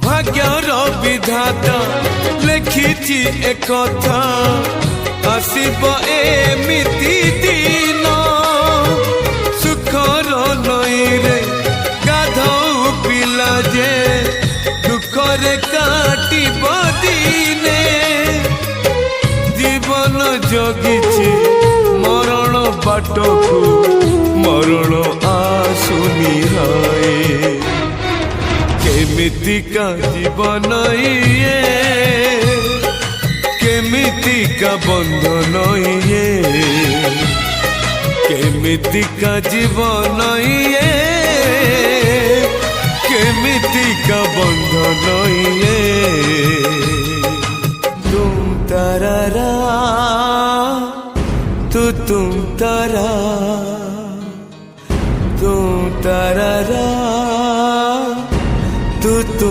भाग्यर विधाता लिखिछि एकथा आसिब एमिति दिन सुखर नई रे गाधौ पिला जे दुखरे काटिब दिने जीवन जगिछि मरण बाटकू मरण आसुनी हाय केमितिका जीवन ये केमितिका बंधन ये केमितिका जीवन ये केमितिका बंधन ये तुम तारा तुम तारा